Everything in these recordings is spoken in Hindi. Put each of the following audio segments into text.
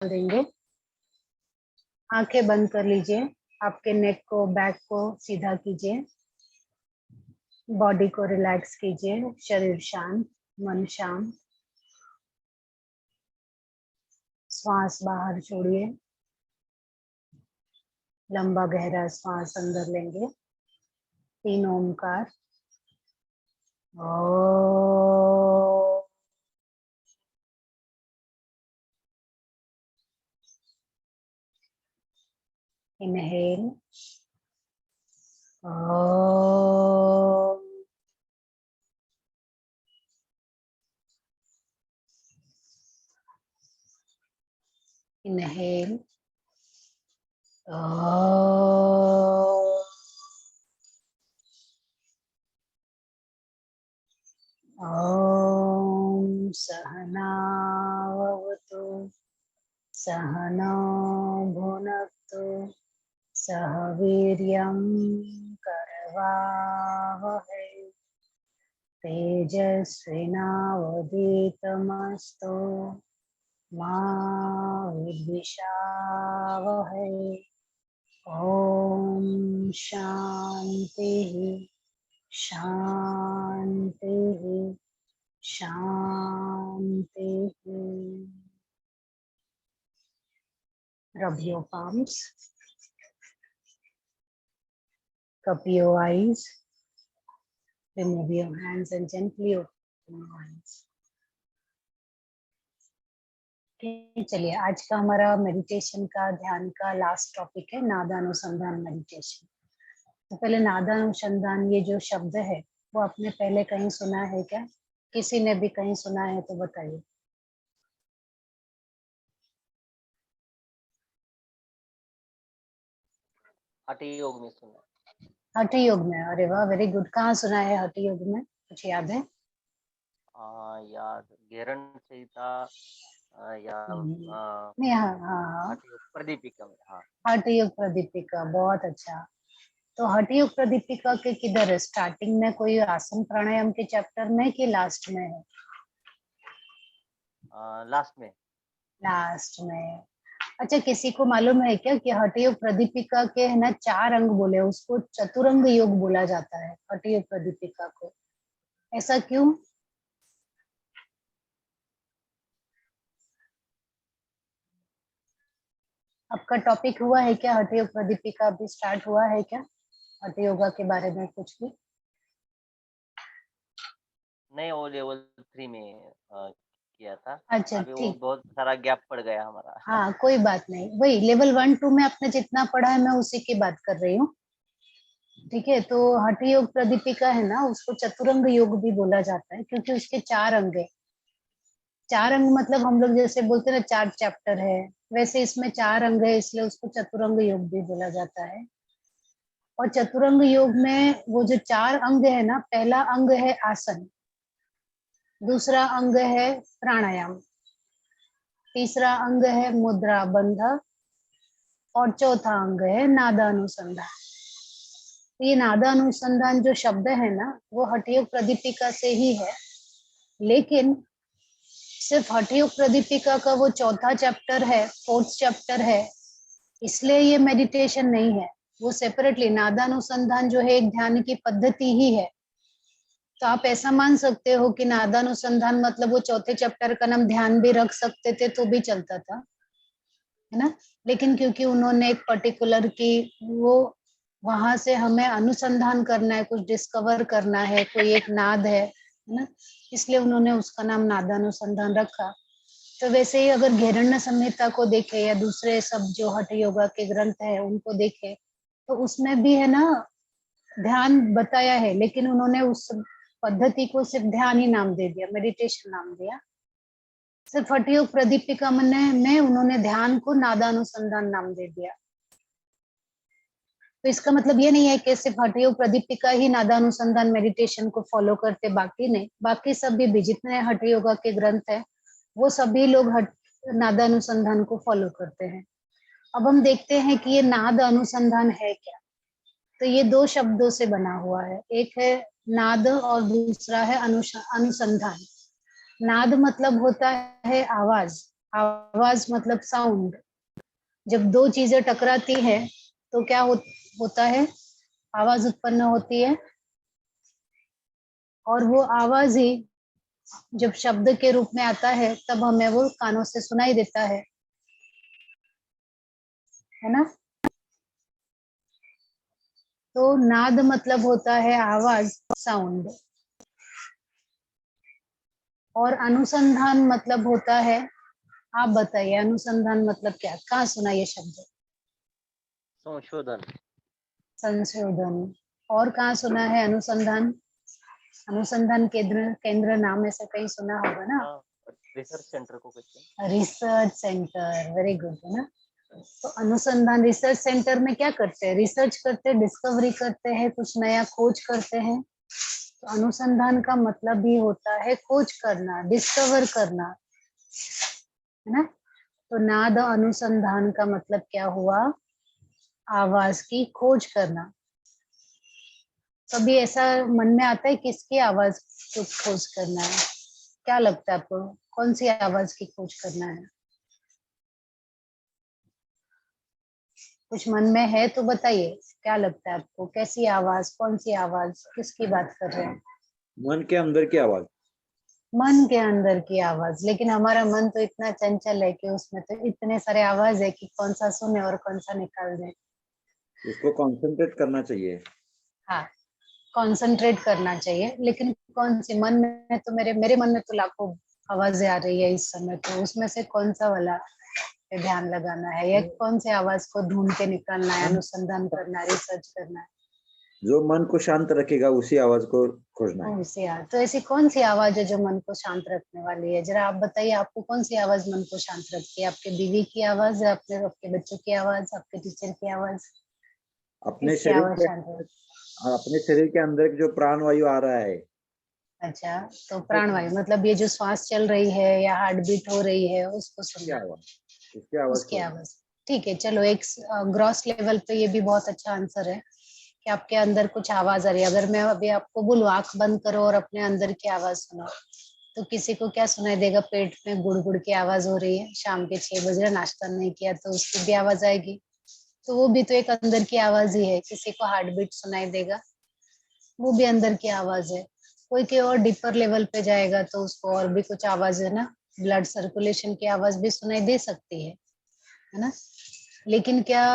देंगे। आंखें बंद कर लीजिए, आपके नेक को, बैक को सीधा कीजिए, बॉडी को रिलैक्स कीजिए, शरीर शांत, मन शांत। श्वास बाहर छोड़िए, लंबा गहरा श्वास अंदर लेंगे। 3 ओमकार। ओ इनहेल, इनहेल, ओम सहनावतु सहनौ भुनक्तु सह वीर्यं करवावहै तेजस्विनावधीतमस्तु मा विद्विषावहै। ओम शांति शांति शांति। Rub your palms, cup your eyes, remove your hands and gently open your eyes. चलिए, आज का हमारा मेडिटेशन का, ध्यान का लास्ट टॉपिक है नादानुसंधान मेडिटेशन। तो पहले नादानुसंधान, ये जो शब्द है वो आपने पहले कहीं सुना है क्या? किसी ने भी कहीं सुना है तो बताइए। हठ योग में सुना। हठ योग में? अरे वाह, वेरी गुड। कहाँ सुना है हठ योग में? कुछ याद है? याद घेरण संहिता या नहीं, हाँ, हठ योग प्रदीपिका में। हाँ, हठ योग प्रदीपिका, बहुत अच्छा। तो हठ योग प्रदीपिका के किधर है? स्टार्टिंग में कोई आसन प्राणायाम के चैप्टर में कि लास्ट में है? लास्ट में। लास्ट में। अच्छा, किसी को मालूम है क्या कि हठ योग प्रदीपिका के है ना 4 अंग बोले, उसको चतुरंग योग बोला जाता है हठ योग प्रदीपिका को? ऐसा क्यों? आपका टॉपिक हुआ है क्या हठ योग प्रदीपिका? अभी स्टार्ट हुआ है क्या हठ योगा के बारे में कुछ भी? नहीं, वो लेवल 3 में किया था। अच्छा, अभी वो ठीक। बहुत सारा गैप पड़ गया हमारा। हाँ, कोई बात नहीं, वही लेवल 1 2 में आपने जितना पढ़ा है मैं उसी की बात कर रही हूँ। ठीक है, तो हठ योग प्रदीपिका है ना, उसको चतुरंग योग भी बोला जाता है क्योंकि उसके 4 अंग है। 4 अंग मतलब हम लोग जैसे बोलते हैं ना 4 चैप्टर है, वैसे इसमें 4 अंग है, इसलिए उसको चतुरंग योग भी बोला जाता है। और चतुरंग योग में वो जो 4 अंग है ना, पहला अंग है आसन, दूसरा अंग है प्राणायाम, तीसरा अंग है मुद्रा बंध, और चौथा अंग है नादानुसंधान। ये नादानुसंधान जो शब्द है ना, वो हठ योग प्रदीपिका से ही है, लेकिन सिर्फ हठ योग प्रदीपिका का वो चौथा चैप्टर है, 4th चैप्टर है, इसलिए ये मेडिटेशन नहीं है। वो सेपरेटली नादानुसंधान जो है एक ध्यान की पद्धति ही है। तो आप ऐसा मान सकते हो कि नादानुसंधान मतलब वो चौथे चैप्टर का नाम ध्यान भी रख सकते थे तो भी चलता था, है ना। लेकिन क्योंकि उन्होंने एक पर्टिकुलर की वो वहां से हमें अनुसंधान करना है, कुछ डिस्कवर करना है, कोई एक नाद है ना, इसलिए उन्होंने उसका नाम नादानुसंधान रखा। तो वैसे ही अगर घेरण्य संहिता को देखे या दूसरे सब जो हठ योगा के ग्रंथ है उनको देखे, तो उसमें भी है ना ध्यान बताया है, लेकिन उन्होंने उस पद्धति को सिर्फ ध्यान ही नाम दे दिया, मेडिटेशन नाम दिया। सिर्फ हठ योग प्रदीपिका में उन्होंने ध्यान को नादानुसंधान नाम दे दिया। तो इसका मतलब ये नहीं है कि सिर्फ हठ योग प्रदीपिका ही नादानुसंधान मेडिटेशन को फॉलो करते, बाकी नहीं। बाकी सभी भी जितने हठ योगा के ग्रंथ है वो सभी लोग नादानुसंधान को फॉलो करते हैं। अब हम देखते हैं कि ये नाद अनुसंधान है क्या। तो ये 2 शब्दों से बना हुआ है, एक है नाद और दूसरा है अनुसंधान। नाद मतलब होता है आवाज, आवाज मतलब साउंड। जब दो चीजें टकराती है तो क्या होता है, आवाज उत्पन्न होती है। और वो आवाज ही जब शब्द के रूप में आता है तब हमें वो कानों से सुनाई देता है ना। तो नाद मतलब होता है आवाज, साउंड। और अनुसंधान मतलब होता है, आप बताइए अनुसंधान मतलब क्या, कहाँ सुना ये शब्द? संशोधन। संशोधन। और कहाँ सुना है अनुसंधान? अनुसंधान केंद्र, केंद्र नाम ऐसा कहीं सुना होगा ना। हाँ, रिसर्च सेंटर को कहते हैं। रिसर्च सेंटर, वेरी गुड, है ना। तो अनुसंधान रिसर्च सेंटर में क्या करते हैं, रिसर्च करते हैं, डिस्कवरी करते हैं, कुछ नया खोज करते हैं। तो अनुसंधान का मतलब भी होता है खोज करना, डिस्कवर करना, है ना। तो नाद अनुसंधान का मतलब क्या हुआ, आवाज की खोज करना। कभी ऐसा मन में आता है किसकी आवाज को खोज करना है? क्या लगता है आपको, कौन सी आवाज की खोज करना है? कुछ मन में है तो बताइए, क्या लगता है आपको, कैसी आवाज, कौन सी आवाज, किसकी बात कर रहे हैं? मन के अंदर की आवाज। मन के अंदर की आवाज। लेकिन हमारा मन तो इतना चंचल है कि उसमें तो इतने सारे आवाज है कि कौन सा सुने और कौन सा निकाल दे। उसको कंसंट्रेट करना चाहिए। हाँ, कंसंट्रेट करना चाहिए। लेकिन कौन सी, मन में तो मेरे मेरे मन में तो लाखों आवाजें आ रही है इस समय, तो उसमें से कौन सा वाला पे ध्यान लगाना है, या कौन सी आवाज को ढूंढ के निकालना है, अनुसंधान करना है, रिसर्च करना है? जो मन को शांत रखेगा उसी आवाज को खोजना है। उसी यार, तो ऐसी कौन सी आवाज है जो मन को शांत रखने वाली है? जरा आप बताइए, आपको कौन सी आवाज मन को शांत रखती है? आपके बीवी की आवाज, या अपने आपके बच्चों की आवाज, आपके टीचर की आवाज? अपने किसकी शरीर आवाज के शांत रखती अपने शरीर के अंदर जो प्राण वायु आ रहा है। है? अच्छा, तो प्राणवायु मतलब ये जो श्वास चल रही है या हार्ट बीट हो रही है उसको उसकी सुनना, आवाज, उसकी आवाज उसकी को। आवाज। ठीक है, चलो एक ग्रॉस लेवल पे ये भी बहुत अच्छा आंसर है कि आपके अंदर कुछ आवाज आ रही है। अगर मैं अभी आपको बोलूं आंख बंद करो और अपने अंदर की आवाज सुनो, तो किसी को क्या सुनाई देगा? पेट में गुड़ गुड़ की आवाज हो रही है, शाम के 6 बज रहे, नाश्ता नहीं किया, तो उसकी भी आवाज आएगी। तो वो भी तो एक अंदर की आवाज ही है। किसी को हार्ट बीट सुनाई देगा, वो भी अंदर की आवाज है। कोई के और डीपर लेवल पे जाएगा तो उसको और भी कुछ आवाज, है ना, ब्लड सर्कुलेशन की आवाज भी सुनाई दे सकती है ना। लेकिन क्या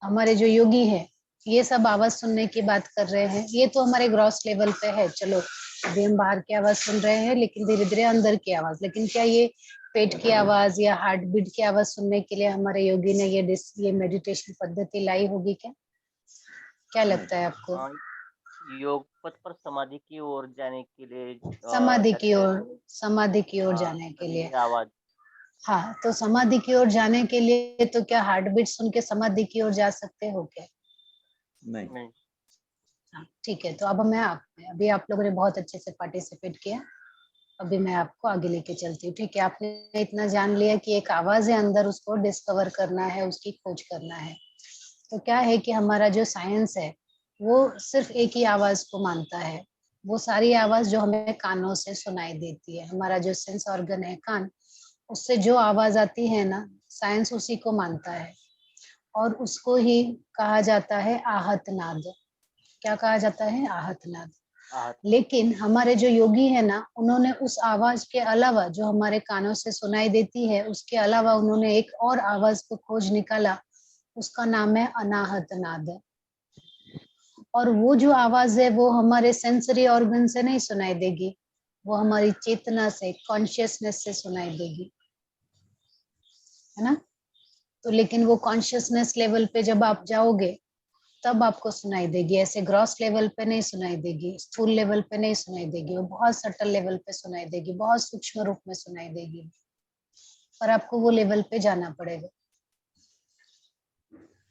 हमारे जो योगी है ये सब आवाज सुनने की बात कर रहे हैं? ये तो हमारे ग्रॉस लेवल पे है, चलो अभी हम बाहर की आवाज सुन रहे हैं, लेकिन धीरे धीरे अंदर की आवाज। लेकिन क्या ये पेट की आवाज या हार्ट बीट की आवाज सुनने के लिए हमारे योगी ने ये मेडिटेशन पद्धति लाई होगी क्या? क्या लगता है आपको? हाँ, योग पथ पर समाधि की ओर जाने के लिए समाधि की कहते हैं। ओर, समाधि की ओर हाँ, जाने के तभी लिए। ये आवाज। हाँ, तो समाधि की ओर जाने के लिए तो क्या हार्ट बीट सुन के समाधि की ओर जा सकते हो क्या? नहीं। नहीं। हाँ, ठीक है। तो अब मैं अभी आप लोगों ने बहुत अच्छे से पार्टिसिपेट किया। अभी मैं आपको आगे लेके चलती हूँ, ठीक है। आपने इतना जान लिया कि एक आवाज है अंदर, उसको डिस्कवर करना है, उसकी खोज करना है। तो क्या है कि हमारा जो साइंस है वो सिर्फ एक ही आवाज को मानता है। वो सारी आवाज जो हमें कानों से सुनाई देती है, हमारा जो सेंस ऑर्गन है कान, उससे जो आवाज आती है ना, साइंस उसी को मानता है। और उसको ही कहा जाता है आहत नाद। क्या कहा जाता है? आहत नाद। आहत। लेकिन हमारे जो योगी है ना, उन्होंने उस आवाज के अलावा जो हमारे कानों से सुनाई देती है, उसके अलावा उन्होंने एक और आवाज को खोज निकाला, उसका नाम है अनाहत नाद। और वो जो आवाज है वो हमारे सेंसरी ऑर्गन से नहीं सुनाई देगी, वो हमारी चेतना से, कॉन्शियसनेस से सुनाई देगी, है ना। तो लेकिन वो कॉन्शियसनेस लेवल पे जब आप जाओगे तब आपको सुनाई देगी, ऐसे ग्रॉस लेवल पे नहीं सुनाई देगी, स्थूल लेवल पे नहीं सुनाई देगी, वो बहुत सटल लेवल पे सुनाई देगी, बहुत सूक्ष्म रूप में सुनाई देगी। पर आपको वो लेवल पे जाना पड़ेगा।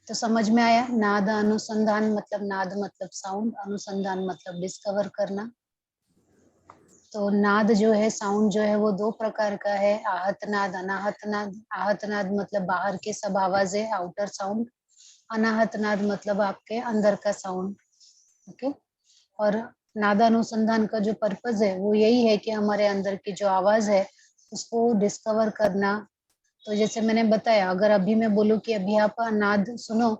तो समझ में आया? नाद अनुसंधान मतलब, नाद मतलब साउंड, अनुसंधान मतलब डिस्कवर करना। तो नाद जो है, साउंड जो है, वो दो प्रकार का है, आहत नाद, अनाहत नाद। आहत नाद मतलब बाहर के सब आवाजें, आउटर साउंड। अनाहत नाद मतलब आपके अंदर का साउंड। ओके। और नादानुसंधान का जो पर्पज है वो यही है कि हमारे अंदर की जो आवाज है उसको डिस्कवर करना, तो जैसे मैंने बताया, अगर अभी मैं बोलूँ कि अभी आप नाद सुनो,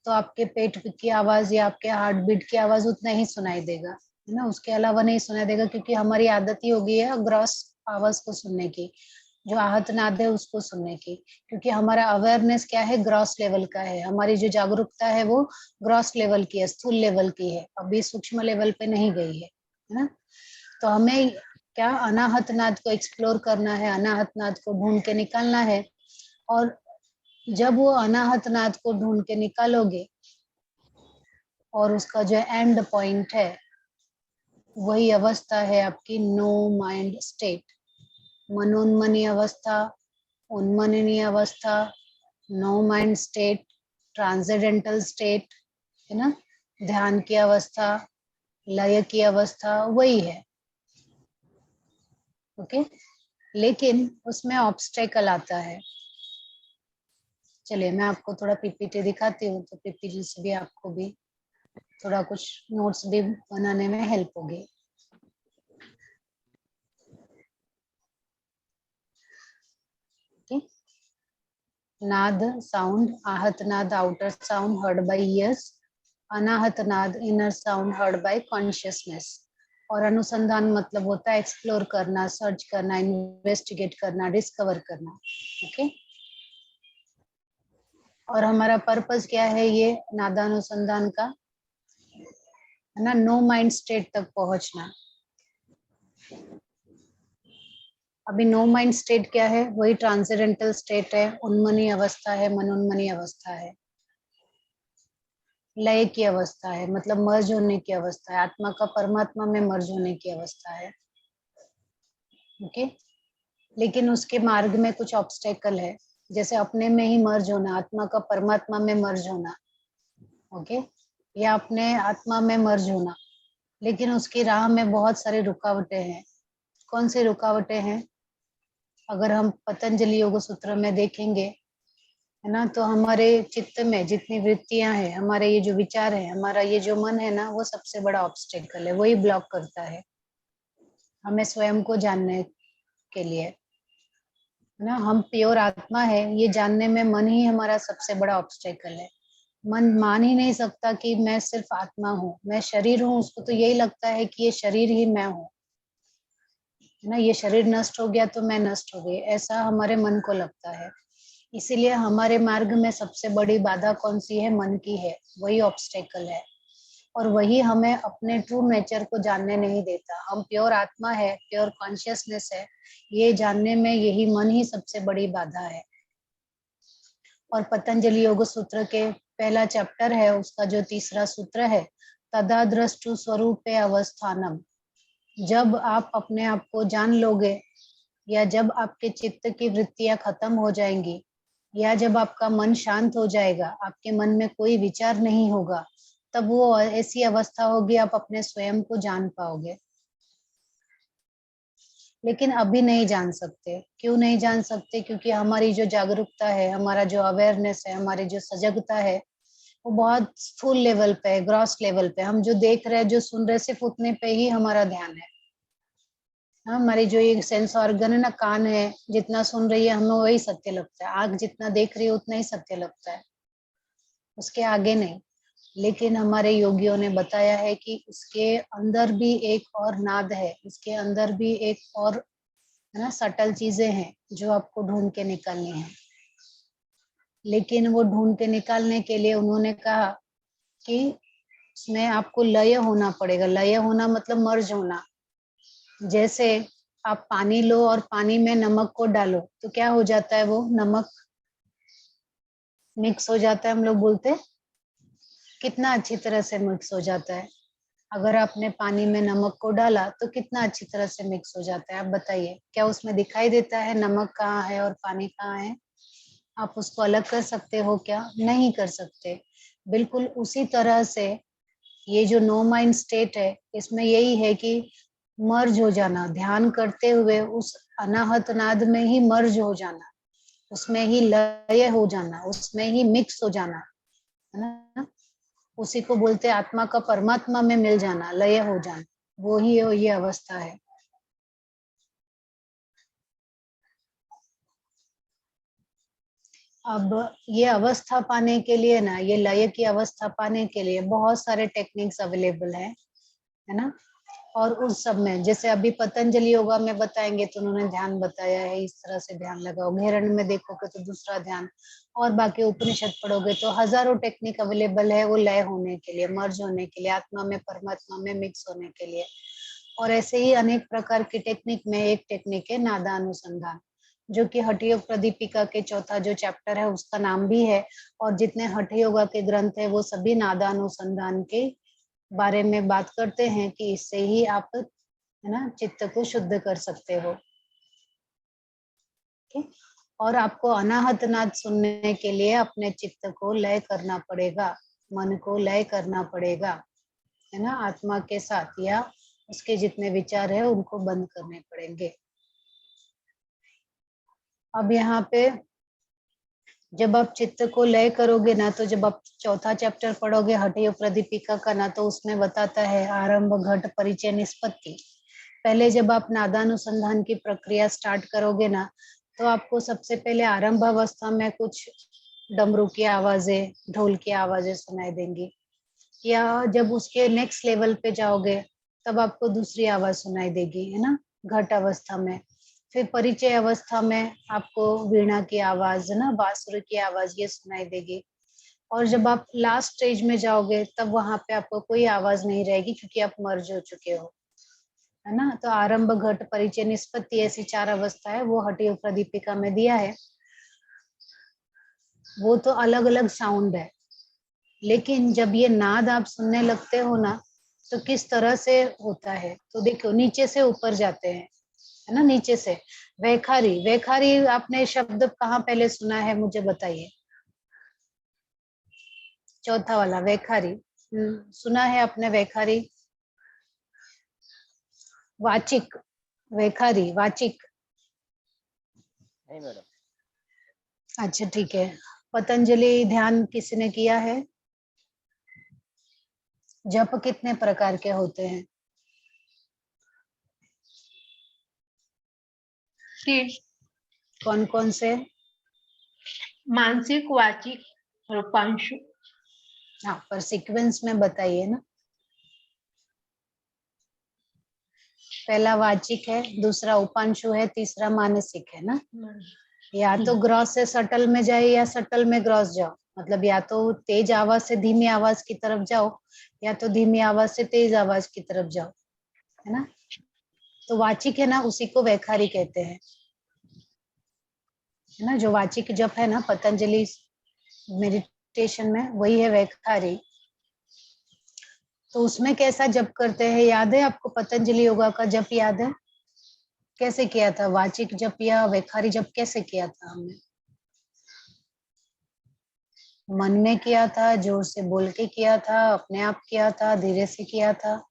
तो आपके पेट की आवाज या आपके हार्ट बीट की आवाज उतना ही सुनाई देगा, है ना, उसके अलावा नहीं सुनाई देगा, क्योंकि हमारी आदत ही हो गई है ग्रॉस आवाज को सुनने की, जो आहत नाद है उसको सुनने की, क्योंकि हमारा अवेयरनेस क्या है, ग्रॉस लेवल का है, हमारी जो जागरूकता है वो ग्रॉस लेवल की है, स्थूल लेवल की है, अभी सूक्ष्म लेवल पे नहीं गई है ना। तो हमें क्या अनाहत नाद को एक्सप्लोर करना है, अनाहत नाद को ढूंढ के निकालना है। और जब वो अनाहत नाद को ढूंढ के निकालोगे और उसका जो एंड पॉइंट है, वही अवस्था है आपकी नो माइंड स्टेट, मनोन्मनी अवस्था, उन्मननीय अवस्था, no mind state, transcendental state, है ना, ध्यान की अवस्था, लय की अवस्था, वही है। ओके, लेकिन उसमें ऑब्स्टेकल आता है। चलिए मैं आपको थोड़ा पीपीटी दिखाती हूँ, तो पीपीटी से भी आपको भी थोड़ा कुछ नोट्स भी बनाने में हेल्प होगी। नाद साउंड, आहत नाद outer sound heard by ears, अनाहत नाद inner sound heard by consciousness. और अनुसंधान मतलब होता है एक्सप्लोर करना, सर्च करना, इन्वेस्टिगेट करना, डिस्कवर करना। ओके, और हमारा पर्पस क्या है ये नादानुसंधान का, है ना, नो माइंड स्टेट तक पहुंचना। अभी नो माइंड स्टेट क्या है, वही ट्रांसेंडेंटल स्टेट है, उन्मनी अवस्था है, मनोन्मनी अवस्था है, लय की अवस्था है, मतलब मर्ज होने की अवस्था है, आत्मा का परमात्मा में मर्ज होने की अवस्था है। ओके, लेकिन उसके मार्ग में कुछ ऑब्स्टेकल है, जैसे अपने में ही मर्ज होना, आत्मा का परमात्मा में मर्ज होना, ओके, या अपने आत्मा में मर्ज होना, लेकिन उसकी राह में बहुत सारी रुकावटें हैं। कौन सी रुकावटें हैं? अगर हम पतंजलि योग सूत्र में देखेंगे, है ना, तो हमारे चित्त में जितनी वृत्तियां हैं, हमारे ये जो विचार है, हमारा ये जो मन है ना, वो सबसे बड़ा ऑब्स्टेकल है, वही ब्लॉक करता है हमें स्वयं को जानने के लिए, है ना। हम प्योर आत्मा है ये जानने में मन ही हमारा सबसे बड़ा ऑब्स्टेकल है। मन मान ही नहीं सकता कि मैं सिर्फ आत्मा हूँ, मैं शरीर हूँ, उसको तो यही लगता है कि ये शरीर ही मैं हूँ, है ना, ये शरीर नष्ट हो गया तो मैं नष्ट हो गई, ऐसा हमारे मन को लगता है। इसीलिए हमारे मार्ग में सबसे बड़ी बाधा कौन सी है? मन की है, वही ऑब्स्टेकल है, और वही हमें अपने ट्रू नेचर को जानने नहीं देता। हम प्योर आत्मा है, प्योर कॉन्शियसनेस है, ये जानने में यही मन ही सबसे बड़ी बाधा है। और पतंजलि योग सूत्र के पहला चैप्टर है, उसका जो तीसरा सूत्र है, तदाद्रष्टु स्वरूपे अवस्थानम। जब आप अपने आप को जान लोगे, या जब आपके चित्त की वृत्तियां खत्म हो जाएंगी, या जब आपका मन शांत हो जाएगा, आपके मन में कोई विचार नहीं होगा, तब वो ऐसी अवस्था होगी आप अपने स्वयं को जान पाओगे। लेकिन अभी नहीं जान सकते। क्यों नहीं जान सकते? क्योंकि हमारी जो जागरूकता है, हमारा जो अवेयरनेस है, हमारी जो सजगता है, वो बहुत स्थूल लेवल पे है, ग्रॉस लेवल पे। हम जो देख रहे हैं, जो सुन रहे, सिर्फ उतने पे ही हमारा ध्यान है। हमारी जो ये सेंस ऑर्गन है ना, कान है, जितना सुन रही है हमें वही सत्य लगता है, आंख जितना देख रही है उतना ही सत्य लगता है, उसके आगे नहीं। लेकिन हमारे योगियों ने बताया है कि उसके अंदर भी एक और नाद है, उसके अंदर भी एक और, है ना, सटल चीजें हैं जो आपको ढूंढ के निकालनी है। लेकिन वो ढूंढ के निकालने के लिए उन्होंने कहा कि उसमें आपको लय होना पड़ेगा। लय होना मतलब मर्ज होना। जैसे आप पानी लो और पानी में नमक को डालो तो क्या हो जाता है? वो नमक मिक्स हो जाता है। हम लोग बोलते हैं कितना अच्छी तरह से मिक्स हो जाता है। अगर आपने पानी में नमक को डाला तो कितना अच्छी तरह से मिक्स हो जाता है। आप बताइए, क्या उसमें दिखाई देता है नमक कहाँ है और पानी कहाँ है? आप उसको अलग कर सकते हो क्या? नहीं कर सकते। बिल्कुल उसी तरह से ये जो नो माइंड स्टेट है, इसमें यही है कि मर्ज हो जाना, ध्यान करते हुए उस अनाहत नाद में ही मर्ज हो जाना, उसमें ही लय हो जाना, उसमें ही मिक्स हो जाना, है ना। उसी को बोलते हैं आत्मा का परमात्मा में मिल जाना, लय हो जाना, वो ही ये अवस्था है। अब ये अवस्था पाने के लिए ना, ये लय की अवस्था पाने के लिए बहुत सारे टेक्निक्स अवेलेबल है ना। और उस सब में जैसे अभी पतंजलि योगा में बताएंगे तो उन्होंने ध्यान बताया है, इस तरह से ध्यान लगाओ। घेरण में देखोगे तो दूसरा ध्यान, और बाकी उपनिषद पढ़ोगे तो हजारों टेक्निक अवेलेबल है वो लय होने के लिए, मर्ज होने के लिए, आत्मा में परमात्मा में मिक्स होने के लिए। और ऐसे ही अनेक प्रकार की टेक्निक में एक टेक्निक है नादानुसंधान, जो कि हठ योग प्रदीपिका के चौथा जो चैप्टर है उसका नाम भी है। और जितने हठ योगा के ग्रंथ है वो सभी नादानुसंधान के बारे में बात करते हैं कि इससे ही आप है ना चित्त को शुद्ध कर सकते हो। ठीक, और आपको अनाहत नाद सुनने के लिए अपने चित्त को लय करना पड़ेगा, मन को लय करना पड़ेगा, है ना, आत्मा के साथ, या उसके जितने विचार है उनको बंद करने पड़ेंगे। अब यहाँ पे जब आप चित्त को लय करोगे ना, तो जब आप चौथा चैप्टर पढ़ोगे हठ योग प्रदीपिका का ना, तो उसमें बताता है आरंभ घट परिचय निष्पत्ति। पहले जब आप नादानुसंधान की प्रक्रिया स्टार्ट करोगे ना, तो आपको सबसे पहले आरंभ अवस्था में कुछ डमरू की आवाजें, ढोल की आवाजें सुनाई देंगी, या जब उसके नेक्स्ट लेवल पे जाओगे तब आपको दूसरी आवाज सुनाई देगी, है ना, घट अवस्था में। फिर परिचय अवस्था में आपको वीणा की आवाज, है ना, बांसुरी की आवाज ये सुनाई देगी। और जब आप लास्ट स्टेज में जाओगे तब वहां पे आपको कोई आवाज नहीं रहेगी, क्योंकि आप मर्ज हो चुके हो, है ना। तो आरंभ घट परिचय निष्पत्ति ऐसी 4 अवस्था है, वो हठ योग प्रदीपिका में दिया है। वो तो अलग अलग साउंड है, लेकिन जब ये नाद आप सुनने लगते हो ना, तो किस तरह से होता है, तो देखो नीचे से ऊपर जाते हैं, है ना, नीचे से। वैखारी, वैखारी आपने शब्द कहाँ पहले सुना है मुझे बताइए। चौथा वाला वैखारी सुना है आपने? वैखारी, वाचिक, वैखारी वाचिक। नहीं मैडम। अच्छा ठीक है। पतंजलि ध्यान किसने किया है? जप कितने प्रकार के होते हैं? 3 कौन कौन से? मानसिक, वाचिक और उपांशु। हाँ, पर सीक्वेंस में बताइए ना। पहला वाचिक है, दूसरा उपांशु है, तीसरा मानसिक है ना। या तो ग्रॉस से सटल में जाए या सटल में ग्रॉस जाओ, मतलब या तो तेज आवाज से धीमी आवाज की तरफ जाओ, या तो धीमी आवाज से तेज आवाज की तरफ जाओ, है ना। तो वाचिक है ना, उसी को वैखारी कहते हैं, है ना। जो वाचिक जप है ना पतंजलि मेडिटेशन में, वही है वैखारी। तो उसमें कैसा जप करते हैं याद है आपको? पतंजलि योगा का जप याद है कैसे किया था? वाचिक जप या वैखारी जप कैसे किया था हमने? मन में किया था, जोर से बोल के किया था, अपने आप किया था, धीरे से किया था?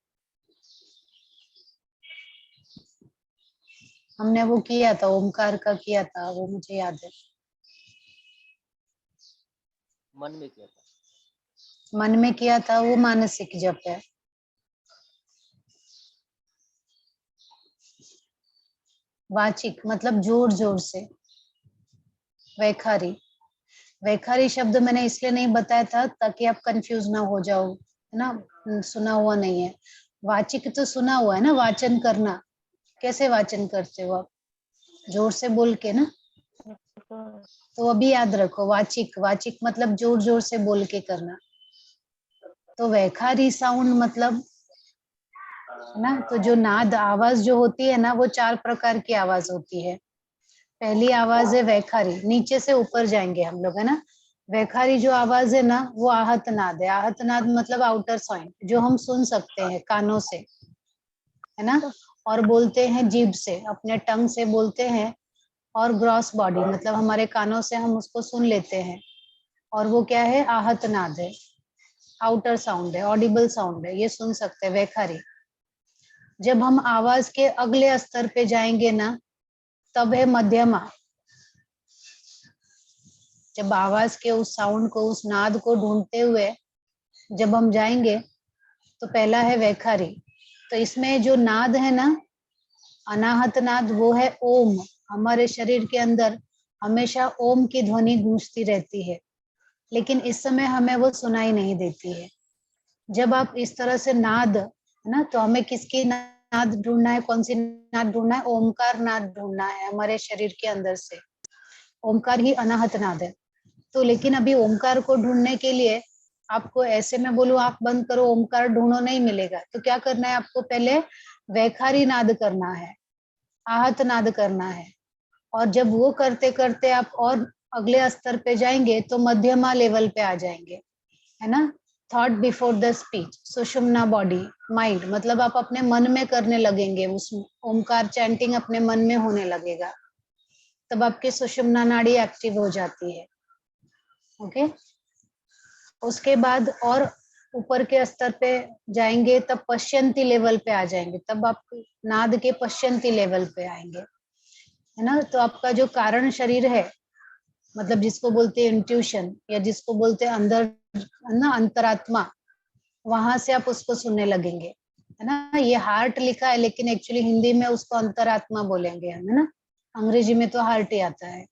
हमने वो किया था, ओमकार का किया था, वो मुझे याद है। मन में किया था। मन में किया था, वो मानसिक जप है। वाचिक मतलब जोर जोर से। वैखारी, वैखारी शब्द मैंने इसलिए नहीं बताया था ताकि आप कंफ्यूज ना हो जाओ, है ना, सुना हुआ नहीं है। वाचिक तो सुना हुआ है ना, वाचन करना। कैसे वाचन करते हो आप? जोर से बोल के ना। तो अभी याद रखो, वाचिक, वाचिक मतलब जोर जोर से बोल के करना। तो वैखारी साउंड मतलब, है ना, तो जो नाद आवाज जो होती है ना, वो 4 प्रकार की आवाज होती है। पहली आवाज है वैखारी, नीचे से ऊपर जाएंगे हम लोग, है ना। वैखारी जो आवाज है ना, वो आहत नाद है। आहत नाद मतलब आउटर साउंड, जो हम सुन सकते हैं कानों से, है ना, और बोलते हैं जीभ से, अपने टंग से बोलते हैं। और ग्रॉस बॉडी मतलब हमारे कानों से हम उसको सुन लेते हैं, और वो क्या है? आहत नाद है, आउटर साउंड है, ऑडिबल साउंड है, ये सुन सकते हैं वैखारी। जब हम आवाज के अगले स्तर पे जाएंगे ना, तब है मध्यमा। जब आवाज के उस साउंड को, उस नाद को ढूंढते हुए जब हम जाएंगे, तो पहला है वैखारी। तो इसमें जो नाद है ना, अनाहत नाद, वो है ओम। हमारे शरीर के अंदर हमेशा ओम की ध्वनि गूंजती रहती है, लेकिन इस समय हमें वो सुनाई नहीं देती है। जब आप इस तरह से नाद, है ना, तो हमें किसकी नाद ढूंढना है, कौन सी नाद ढूंढना है? ओमकार नाद ढूंढना है हमारे शरीर के अंदर से। ओमकार ही अनाहत नाद है। तो लेकिन अभी ओमकार को ढूंढने के लिए आपको ऐसे मैं बोलूं आंख बंद करो ओमकार ढूंढो, नहीं मिलेगा। तो क्या करना है आपको? पहले वैखारी नाद करना है, आहत नाद करना है। और जब वो करते करते आप और अगले स्तर पे जाएंगे तो मध्यमा लेवल पे आ जाएंगे, है ना। थॉट बिफोर द स्पीच, सुषुम्ना बॉडी माइंड, मतलब आप अपने मन में करने लगेंगे, उस ओमकार चैंटिंग अपने मन में होने लगेगा, तब आपकी सुषुम्ना नाड़ी एक्टिव हो जाती है। ओके, उसके बाद और ऊपर के स्तर पे जाएंगे तब पश्यंती लेवल पे आ जाएंगे, तब आप नाद के पश्यंती लेवल पे आएंगे, है ना। तो आपका जो कारण शरीर है, मतलब जिसको बोलते हैं इंट्यूशन या जिसको बोलते हैं अंदर, है ना, अंतरात्मा, वहां से आप उसको सुनने लगेंगे, है ना। ये हार्ट लिखा है लेकिन एक्चुअली हिंदी में उसको अंतरात्मा बोलेंगे हम, है ना। अंग्रेजी में तो हार्ट ही आता है।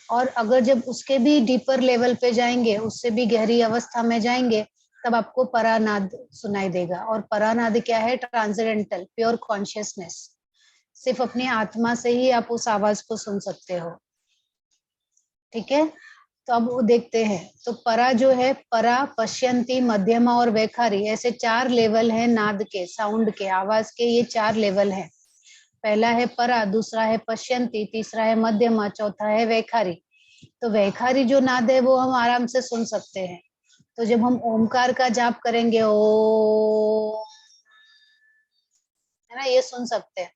और अगर जब उसके भी डीपर लेवल पे जाएंगे, उससे भी गहरी अवस्था में जाएंगे, तब आपको परानाद सुनाई देगा। और परानाद क्या है? ट्रांसेंडेंटल प्योर कॉन्शियसनेस, सिर्फ अपनी आत्मा से ही आप उस आवाज को सुन सकते हो। ठीक है, तो अब वो देखते हैं। तो परा जो है, परा, पश्यंती, मध्यमा और वैखारी, ऐसे 4 लेवल है नाद के, साउंड के, आवाज के। ये 4 लेवल है। पहला है परा, दूसरा है पश्यंती, तीसरा है मध्यमा, चौथा है वैखारी। तो वैखारी जो नाद है वो हम आराम से सुन सकते हैं। तो जब हम ओमकार का जाप करेंगे, ओ, है ना, ये सुन सकते हैं।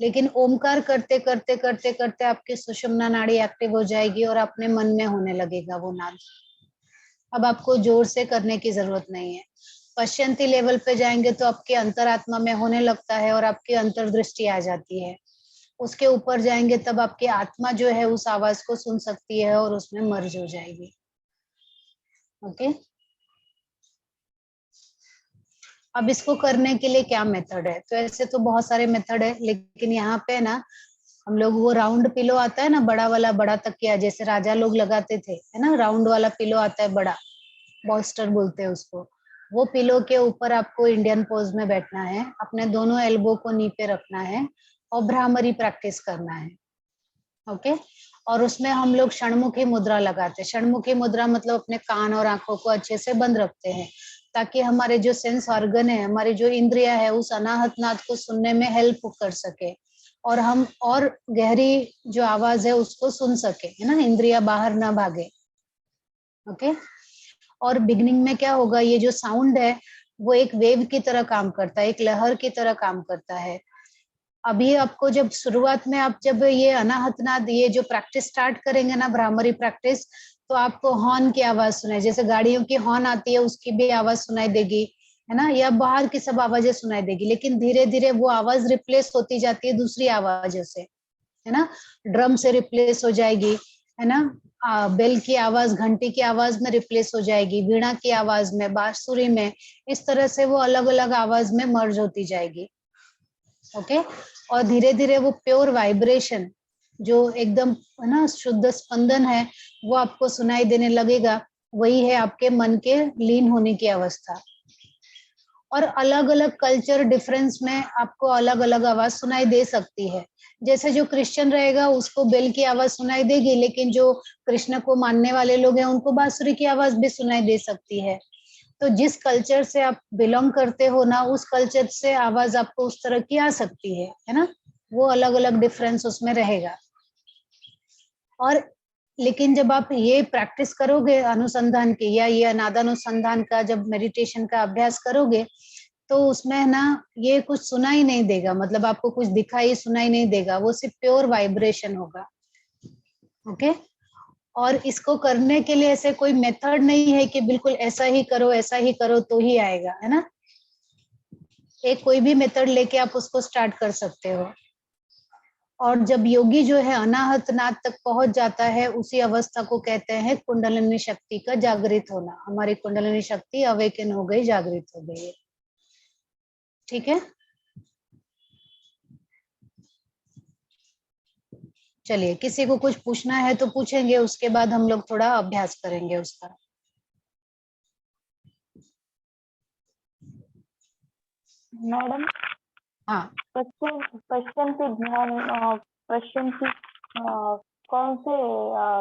लेकिन ओमकार करते करते करते करते आपकी सुषुम्ना नाड़ी एक्टिव हो जाएगी और अपने मन में होने लगेगा वो नाद। अब आपको जोर से करने की जरूरत नहीं है। पश्यंती लेवल पे जाएंगे तो आपके अंतरात्मा में होने लगता है और आपकी अंतर्दृष्टि आ जाती है। उसके ऊपर जाएंगे तब आपकी आत्मा जो है उस आवाज को सुन सकती है और उसमें मर्ज हो जाएगी। ओके, अब इसको करने के लिए क्या मेथड है? तो ऐसे तो बहुत सारे मेथड है, लेकिन यहाँ पे ना हम लोग वो राउंड पिलो आता है ना, बड़ा वाला, बड़ा तकिया, जैसे राजा लोग लगाते थे, है ना, राउंड वाला पिलो आता है, बड़ा बॉल्स्टर बोलते हैं उसको। वो पिलो के ऊपर आपको इंडियन पोज में बैठना है, अपने दोनों एल्बो को नी पे रखना है और भ्रामरी प्रैक्टिस करना है। ओके, और उसमें हम लोग षणमुखी मुद्रा लगाते हैं। षणमुखी मुद्रा मतलब अपने कान और आंखों को अच्छे से बंद रखते हैं, ताकि हमारे जो सेंस ऑर्गन है, हमारी जो इंद्रिया है, उस अनाहत नाद को सुनने में हेल्प कर सके और हम और गहरी जो आवाज है उसको सुन सके, है ना, इंद्रिया बाहर ना भागे। ओके, और बिगनिंग में क्या होगा, ये जो साउंड है वो एक वेव की तरह काम करता है, एक लहर की तरह काम करता है। अभी आपको जब शुरुआत में आप जब ये अनाहत नाद, ये जो प्रैक्टिस स्टार्ट करेंगे ना, भ्रामरी प्रैक्टिस, तो आपको हॉर्न की आवाज सुनाई, जैसे गाड़ियों की हॉर्न आती है उसकी भी आवाज सुनाई देगी, है ना, या बाहर की सब आवाजें सुनाई देगी। लेकिन धीरे धीरे वो आवाज रिप्लेस होती जाती है दूसरी आवाजों से, है ना। ड्रम से रिप्लेस हो जाएगी, है ना, बेल की आवाज, घंटी की आवाज में रिप्लेस हो जाएगी, वीणा की आवाज में, बांसुरी में, इस तरह से वो अलग अलग आवाज में मर्ज होती जाएगी। ओके, और धीरे धीरे वो प्योर वाइब्रेशन जो एकदम, है ना, शुद्ध स्पंदन है, वो आपको सुनाई देने लगेगा। वही है आपके मन के लीन होने की अवस्था। और अलग अलग कल्चर डिफरेंस में आपको अलग अलग आवाज सुनाई दे सकती है। जैसे जो क्रिश्चियन रहेगा उसको बेल की आवाज सुनाई देगी, लेकिन जो कृष्ण को मानने वाले लोग हैं उनको बांसुरी की आवाज भी सुनाई दे सकती है। तो जिस कल्चर से आप बिलोंग करते हो ना, उस कल्चर से आवाज आपको उस तरह की आ सकती है ना, वो अलग अलग डिफरेंस उसमें रहेगा। और लेकिन जब आप ये प्रैक्टिस करोगे अनुसंधान की, या ये नादानुसंधान का जब मेडिटेशन का अभ्यास करोगे, तो उसमें ना ये कुछ सुनाई नहीं देगा, मतलब आपको कुछ दिखाई सुनाई नहीं देगा, वो सिर्फ प्योर वाइब्रेशन होगा। ओके, और इसको करने के लिए ऐसे कोई मेथड नहीं है कि बिल्कुल ऐसा ही करो, ऐसा ही करो तो ही आएगा, है ना। एक कोई भी मेथड लेके आप उसको स्टार्ट कर सकते हो। और जब योगी जो है अनाहत नाद तक पहुंच जाता है, उसी अवस्था को कहते हैं कुंडलिनी शक्ति का जागृत होना। हमारी कुंडलिनी शक्ति अवेकन हो गई, जागृत हो गई है। ठीक है, चलिए, किसी को कुछ पूछना है तो पूछेंगे, उसके बाद हम लोग थोड़ा अभ्यास करेंगे उसका। मैडम, हाँ, पश्चिम पश्चिम की ध्यान पश्चिम की कौन से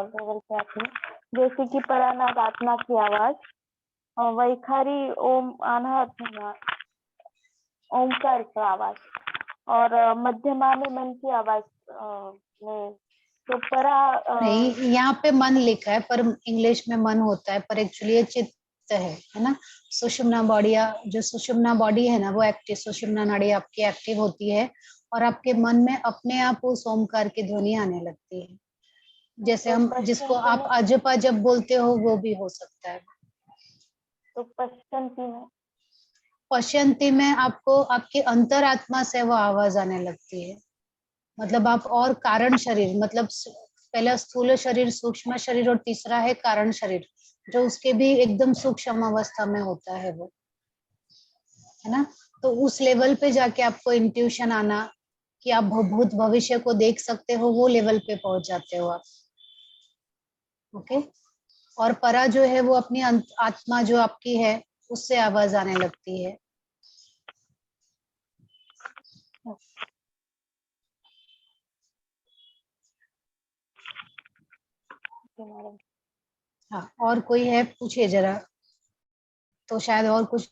लेवल पे आती है? जैसे कि परानाद आत्मा की आवाज, वैखारी ओम अनाहत ओमकार की आवाज, और मध्यमा में मन की आवाज में तो नहीं, यहाँ पे मन लिखा है पर इंग्लिश में मन होता है, पर एक्चुअली ये चित्त है ना। सुषुम्ना बॉडी, जो सुषुम्ना बॉडी है ना वो एक्टिव, सुषुम्ना नाड़ी आपकी एक्टिव होती है और आपके मन में अपने आप उस ओमकार की ध्वनि आने लगती है। जैसे तो हम पश्चिम जिसको आप में, अजपा जब बोलते हो वो भी हो सकता है। तो पश्चिम में पश्यंती में आपको आपकी अंतरात्मा से वो आवाज आने लगती है। मतलब आप और कारण शरीर, मतलब पहला स्थूल शरीर, सूक्ष्म शरीर और तीसरा है कारण शरीर, जो उसके भी एकदम सूक्ष्म अवस्था में होता है वो, है ना। तो उस लेवल पे जाके आपको इंट्यूशन आना कि आप भूत भविष्य को देख सकते हो, वो लेवल पे पहुंच जाते हो आप। ओके। और परा जो है वो अपनी आत्मा जो आपकी है उससे आवाज आने लगती है। मैडम। हाँ, और कोई है पूछिए जरा, तो शायद और कुछ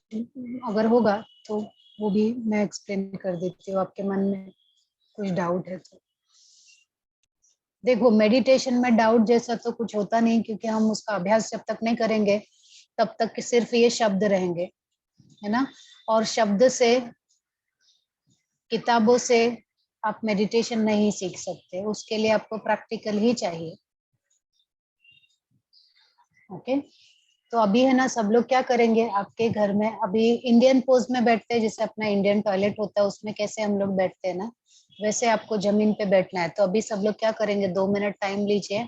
अगर होगा तो वो भी मैं एक्सप्लेन कर देती हूँ, आपके मन में कुछ डाउट है तो। देखो, मेडिटेशन में डाउट जैसा तो कुछ होता नहीं, क्योंकि हम उसका अभ्यास जब तक नहीं करेंगे तब तक कि सिर्फ ये शब्द रहेंगे, है ना। और शब्द से, किताबों से आप मेडिटेशन नहीं सीख सकते, उसके लिए आपको प्रैक्टिकल ही चाहिए। ओके। तो अभी है ना, सब लोग क्या करेंगे आपके घर में, अभी इंडियन पोज में बैठते हैं, जैसे अपना इंडियन टॉयलेट होता है उसमें कैसे हम लोग बैठते हैं ना, वैसे आपको जमीन पे बैठना है। तो अभी सब लोग क्या करेंगे, 2 मिनट टाइम लीजिए,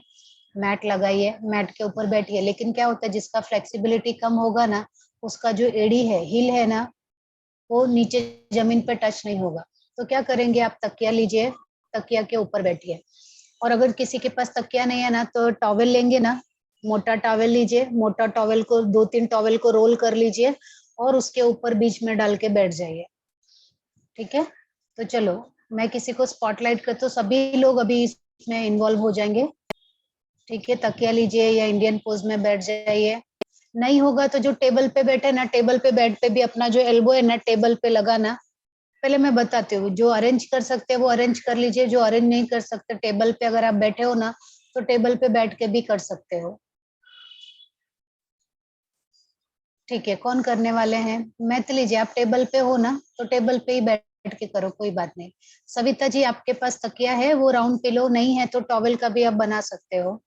मैट लगाइए, मैट के ऊपर बैठिए। लेकिन क्या होता है, जिसका फ्लेक्सिबिलिटी कम होगा ना, उसका जो एड़ी है, हिल है ना, वो नीचे जमीन पे टच नहीं होगा। तो क्या करेंगे, आप तकिया लीजिए, तकिया के ऊपर बैठिए। और अगर किसी के पास तकिया नहीं है ना, तो टॉवेल लेंगे ना, मोटा टॉवेल लीजिए, मोटा टॉवेल को 2-3 टॉवेल को रोल कर लीजिए और उसके ऊपर बीच में डाल के बैठ जाइए। ठीक है। तो चलो, मैं किसी को स्पॉटलाइट करती हूँ, सभी लोग अभी इसमें इन्वॉल्व हो जाएंगे। ठीक है, तकिया लीजिए या इंडियन पोज में बैठ जाइए। नहीं होगा तो जो टेबल पे बैठे ना, टेबल पे बेड पे भी अपना जो एल्बो है ना टेबल पे लगाना। पहले मैं बताती हूँ, जो अरेंज कर सकते हैं वो अरेंज कर लीजिए, जो अरेंज नहीं कर सकते, टेबल पे अगर आप बैठे हो ना तो टेबल पे बैठ के भी कर सकते हो। ठीक है, कौन करने वाले हैं, मैथ लीजिए, आप टेबल पे हो ना तो टेबल पे ही बैठ के करो, कोई बात नहीं। सविता जी, आपके पास तकिया है, वो राउंड पिलो नहीं है तो टॉवेल का भी आप बना सकते हो।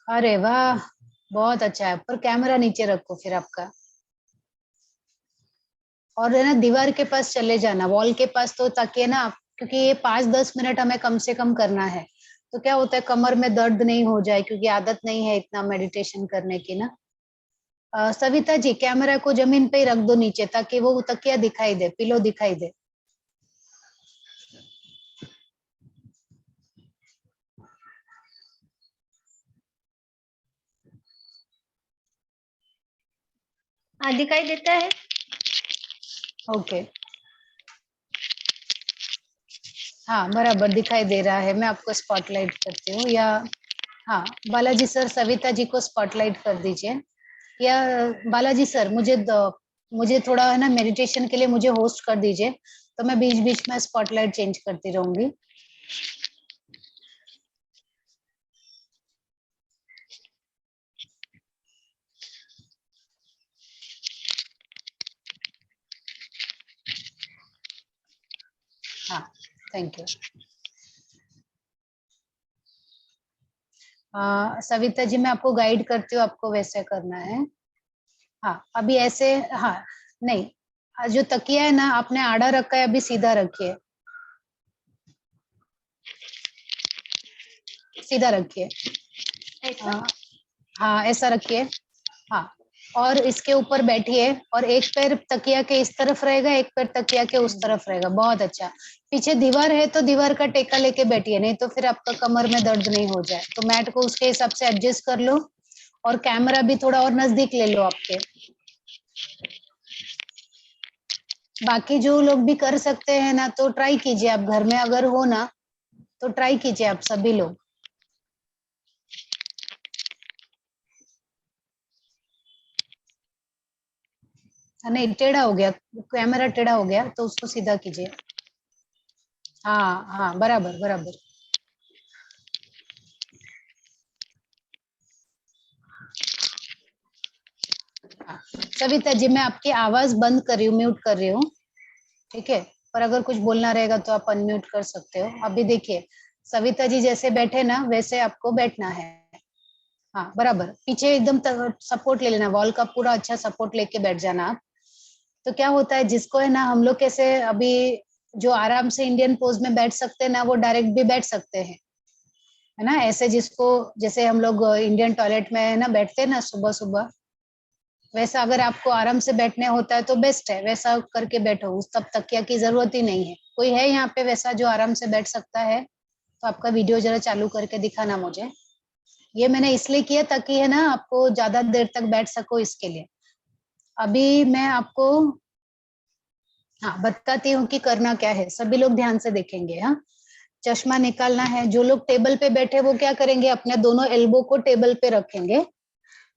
अरे वाह, बहुत अच्छा है, पर कैमरा नीचे रखो फिर आपका। और है ना, दीवार के पास चले जाना, वॉल के पास तो ताकि ना क्योंकि ये 5-10 मिनट हमें कम से कम करना है, तो क्या होता है कमर में दर्द नहीं हो जाए, क्योंकि आदत नहीं है इतना मेडिटेशन करने की ना। सविता जी, कैमरा को जमीन पे ही रख दो नीचे, ताकि वो तकिया दिखाई दे, पिलो दिखाई दे। हाँ, दिखाई देता है। ओके, हाँ बराबर दिखाई दे रहा है, मैं आपको स्पॉटलाइट करती हूँ। या हाँ, बालाजी सर सविता जी को स्पॉटलाइट कर दीजिए। या बालाजी सर, मुझे थोड़ा है ना मेडिटेशन के लिए मुझे होस्ट कर दीजिए, तो मैं बीच बीच में स्पॉटलाइट चेंज करती रहूंगी। हाँ, थैंक यू। सविता जी, मैं आपको गाइड करती हूँ, आपको वैसे करना है। हाँ, अभी ऐसे, हाँ नहीं, जो तकिया है ना आपने आड़ा रखा है, अभी सीधा रखिए, सीधा रखिए। ऐसा। हाँ, ऐसा रखिए। हाँ, और इसके ऊपर बैठिए और एक पैर तकिया के इस तरफ रहेगा, एक पैर तकिया के उस तरफ रहेगा। बहुत अच्छा। पीछे दीवार है तो दीवार का टेका लेके बैठिए, नहीं तो फिर आपका कमर में दर्द नहीं हो जाए। तो मैट को उसके हिसाब से एडजस्ट कर लो और कैमरा भी थोड़ा और नजदीक ले लो आपके। बाकी जो लोग भी कर सकते हैं ना, तो ट्राई कीजिए। आप घर में अगर हो ना तो ट्राई कीजिए आप सभी लोग। नहीं, टेढ़ा हो गया, कैमरा टेढ़ा हो गया तो उसको सीधा कीजिए। हाँ हाँ, बराबर बराबर। हाँ। सविता जी, मैं आपकी आवाज बंद कर रही हूँ, म्यूट कर रही हूँ, ठीक है। पर अगर कुछ बोलना रहेगा तो आप अनम्यूट कर सकते हो। अभी देखिए, सविता जी जैसे बैठे ना वैसे आपको बैठना है। हाँ बराबर, पीछे एकदम सपोर्ट ले लेना, वॉल का पूरा अच्छा सपोर्ट लेके बैठ जाना आप। तो क्या होता है, जिसको है ना, हम लोग कैसे अभी जो आराम से इंडियन पोज में बैठ सकते हैं ना, वो डायरेक्ट भी बैठ सकते हैं, है ना। ऐसे जिसको, जैसे हम लोग इंडियन टॉयलेट में है ना बैठते हैं ना सुबह सुबह, वैसा अगर आपको आराम से बैठने होता है तो बेस्ट है, वैसा करके बैठो। उस तब तकिया की जरूरत ही नहीं है। कोई है यहाँ पे वैसा जो आराम से बैठ सकता है? तो आपका वीडियो जरा चालू करके दिखाना मुझे। ये मैंने इसलिए किया ताकि है ना आपको ज्यादा देर तक बैठ सको, इसके लिए। अभी मैं आपको हाँ बताती हूँ कि करना क्या है। सभी लोग ध्यान से देखेंगे। हाँ, चश्मा निकालना है। जो लोग टेबल पे बैठे वो क्या करेंगे, अपने दोनों एल्बो को टेबल पे रखेंगे।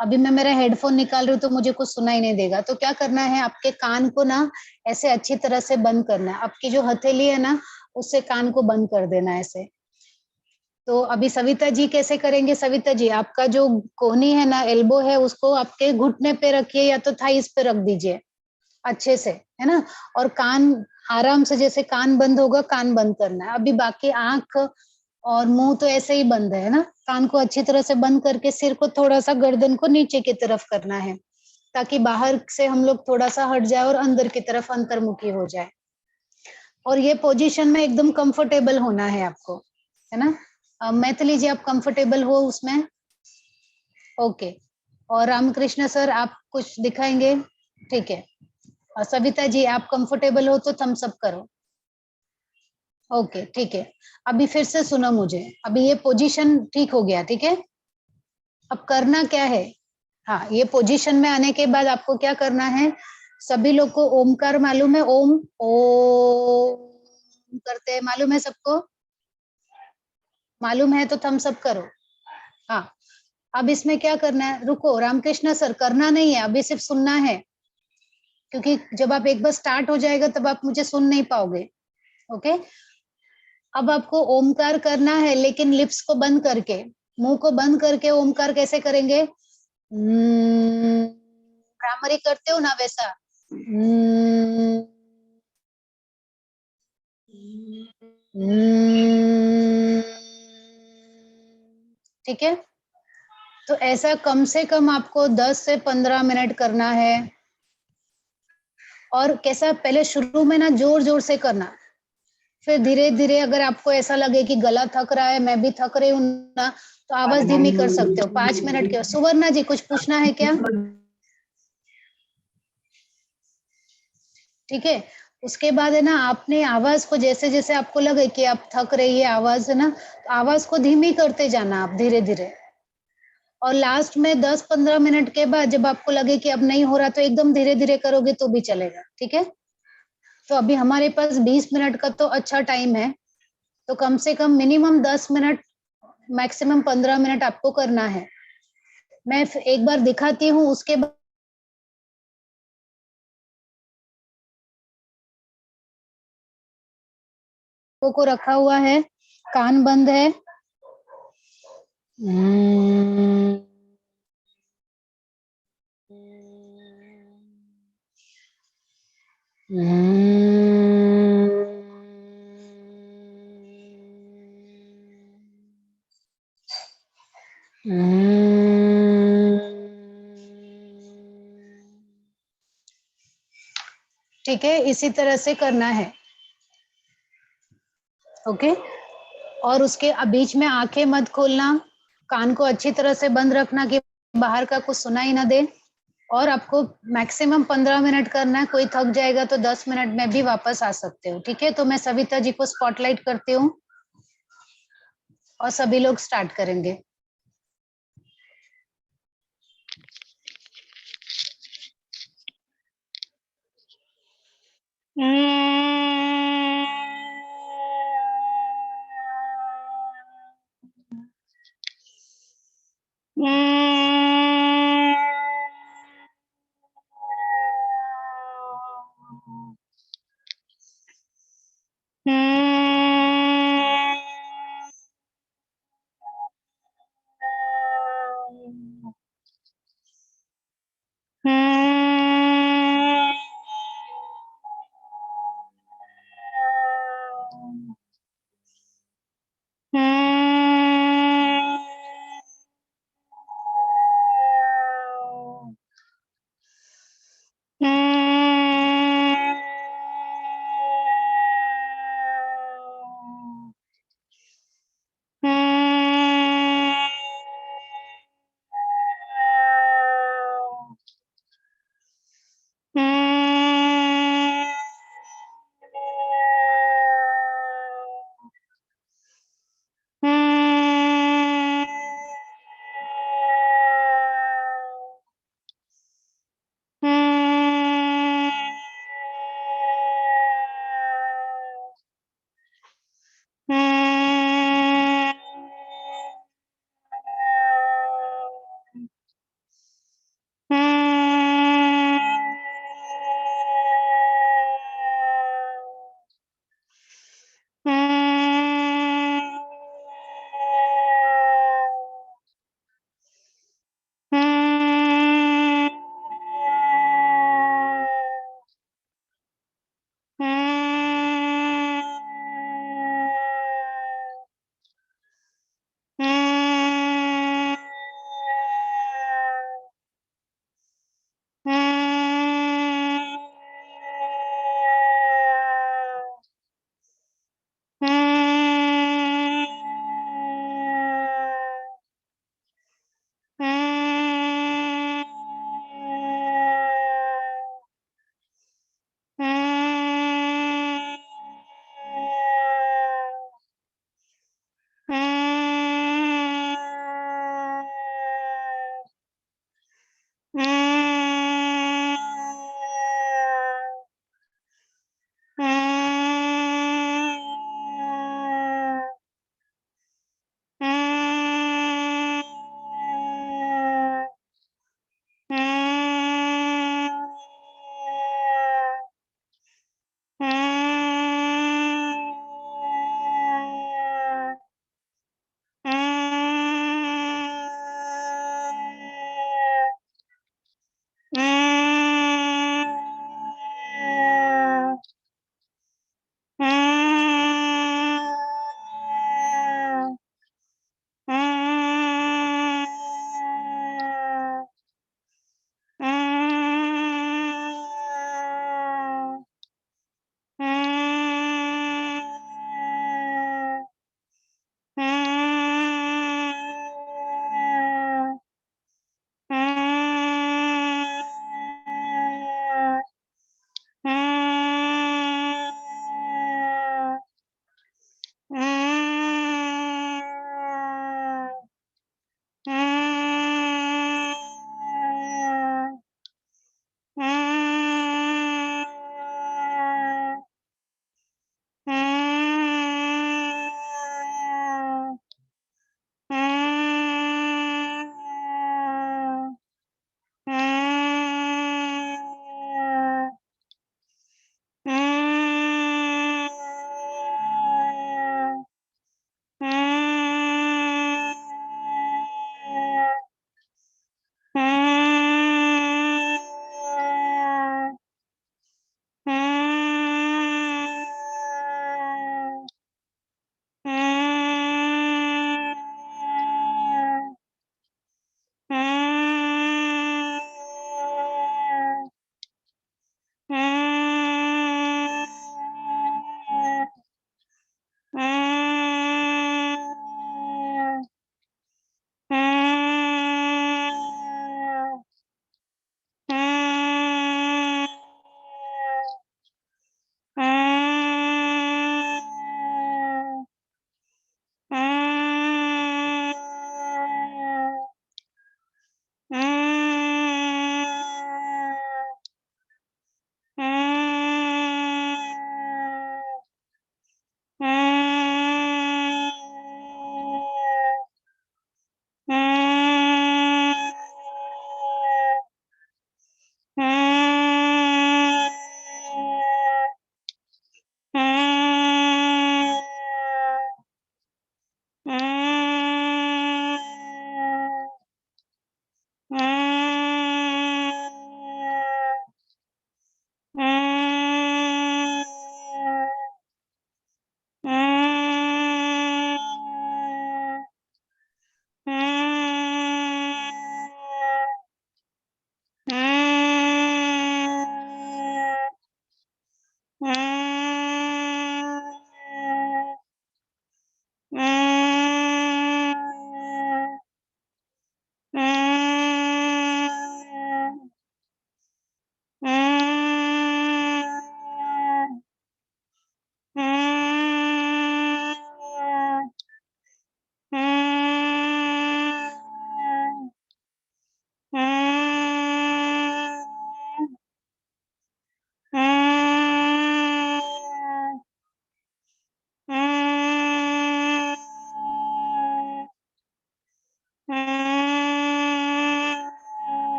अभी मैं मेरा हेडफोन निकाल रही हूँ तो मुझे कुछ सुनाई नहीं देगा। तो क्या करना है, आपके कान को ना ऐसे अच्छी तरह से बंद करना है। आपकी जो हथेली है ना उससे कान को बंद कर देना है ऐसे। तो अभी सविता जी कैसे करेंगे? सविता जी, आपका जो कोहनी है ना, एल्बो है, उसको आपके घुटने पे रखिए या तो थाइस पे रख दीजिए अच्छे से, है ना। और कान आराम से, जैसे कान बंद होगा कान बंद करना है। अभी बाकी आंख और मुंह तो ऐसे ही बंद है ना। कान को अच्छी तरह से बंद करके सिर को थोड़ा सा गर्दन को नीचे की तरफ करना है, ताकि बाहर से हम लोग थोड़ा सा हट जाए और अंदर की तरफ अंतर्मुखी हो जाए। और ये पोजीशन में एकदम कंफर्टेबल होना है आपको, है ना। मैथिली जी, आप कंफर्टेबल हो उसमें? ओके। और रामकृष्ण सर, आप कुछ दिखाएंगे? ठीक है। और सविता जी, आप कंफर्टेबल हो तो थम्स अप करो। ओके, ठीक है। अभी फिर से सुनो मुझे। अभी ये पोजीशन ठीक हो गया, ठीक है। अब करना क्या है, हाँ, ये पोजीशन में आने के बाद आपको क्या करना है, सभी लोग को ओमकार मालूम है? ओम ओम करते हैं, मालूम है सबको? मालूम है तो थम्स अप करो। हाँ, अब इसमें क्या करना है, रुको रामकृष्ण सर, करना नहीं है, अभी सिर्फ सुनना है। क्योंकि जब आप एक बार स्टार्ट हो जाएगा तब आप मुझे सुन नहीं पाओगे। ओके। अब आपको ओमकार करना है, लेकिन लिप्स को बंद करके, मुंह को बंद करके ओमकार कैसे करेंगे? भ्रामरी करते हो ना वैसा। ठीक है। तो ऐसा कम से कम आपको 10 से 15 मिनट करना है। और कैसा, पहले शुरू में ना जोर जोर से करना, फिर धीरे धीरे अगर आपको ऐसा लगे कि गला थक रहा है, मैं भी थक रही हूँ ना, तो आवाज धीमी कर सकते हो। 5 मिनट के। सुवर्णा जी, कुछ पूछना है क्या? ठीक है। उसके बाद है ना, आपने आवाज को जैसे जैसे आपको लगे कि आप थक रही है आवाज, है ना, तो आवाज को धीमी करते जाना आप धीरे धीरे। और लास्ट में 10-15 मिनट के बाद जब आपको लगे कि अब नहीं हो रहा, तो एकदम धीरे धीरे करोगे तो भी चलेगा, ठीक है। तो अभी हमारे पास 20 मिनट का तो अच्छा टाइम है। तो कम से कम मिनिमम 10 मिनट, मैक्सिमम 15 मिनट आपको करना है। मैं एक बार दिखाती हूँ, उसके बाद को रखा हुआ है, कान बंद है। ठीक है, इसी तरह से करना है। ओके। और उसके बीच में आंखें मत खोलना, कान को अच्छी तरह से बंद रखना कि बाहर का कुछ सुनाई ना दे। और आपको मैक्सिमम 15 मिनट करना है, कोई थक जाएगा तो 10 मिनट में भी वापस आ सकते हो। ठीक है, तो मैं सविता जी को स्पॉटलाइट करती हूँ और सभी लोग स्टार्ट करेंगे।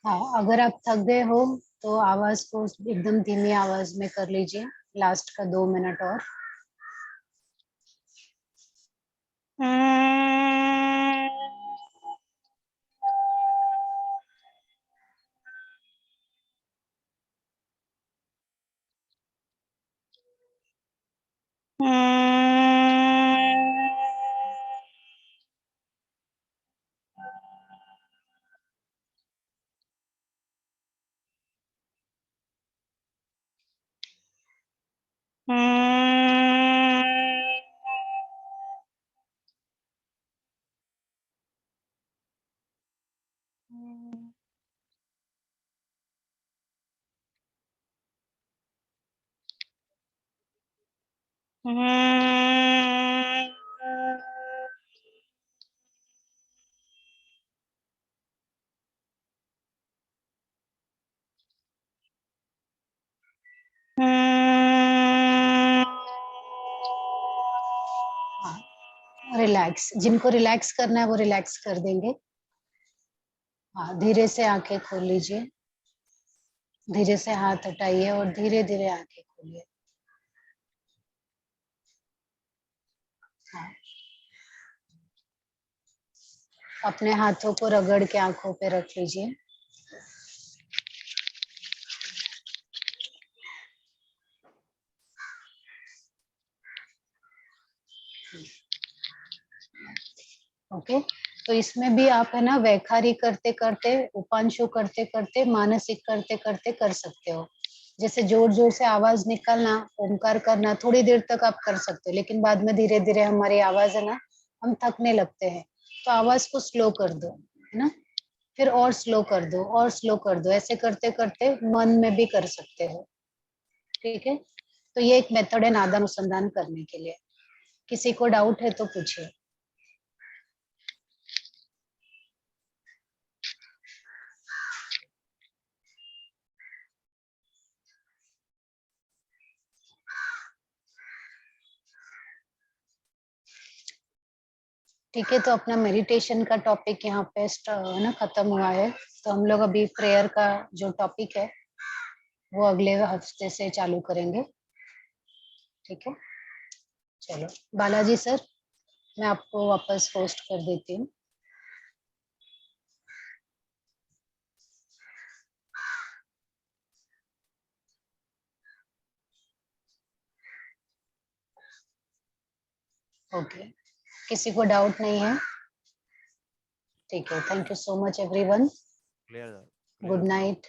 हाँ, अगर आप थक गए हो तो आवाज को एकदम धीमी आवाज में कर लीजिए, लास्ट का 2 मिनट और। रिलैक्स, जिनको रिलैक्स करना है वो रिलैक्स कर देंगे। हाँ, धीरे से आंखें खोल लीजिए, धीरे से हाथ हटाइए और धीरे धीरे आंखें खोलिए। हाँ, अपने हाथों को रगड़ के आंखों पे रख लीजिए। ओके, तो इसमें भी आप है ना वैखारी करते करते, उपांशु करते करते, मानसिक करते करते कर सकते हो। जैसे जोर जोर से आवाज निकालना, ओमकार करना, थोड़ी देर तक आप कर सकते हो, लेकिन बाद में धीरे धीरे हमारी आवाज है ना, हम थकने लगते हैं, तो आवाज को स्लो कर दो, है ना, फिर और स्लो कर दो और स्लो कर दो, ऐसे करते करते मन में भी कर सकते हो। ठीक है, तो ये एक मेथड है नाद अनुसंधान करने के लिए। किसी को डाउट है तो पूछिए। ठीक है, तो अपना मेडिटेशन का टॉपिक यहाँ पे है ना खत्म हुआ है। तो हम लोग अभी प्रेयर का जो टॉपिक है वो अगले हफ्ते से चालू करेंगे। ठीक है, चलो बालाजी सर, मैं आपको वापस होस्ट कर देती हूँ। ओके, किसी को डाउट नहीं है? ठीक है, thank you so much everyone, clear good night.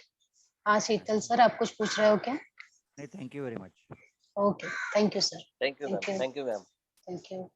हाँ शीतल सर, आप कुछ पूछ रहे हो क्या? नहीं, thank you very much. Okay, thank you sir, thank you ma'am, thank you, thank you ma'am. Thank you.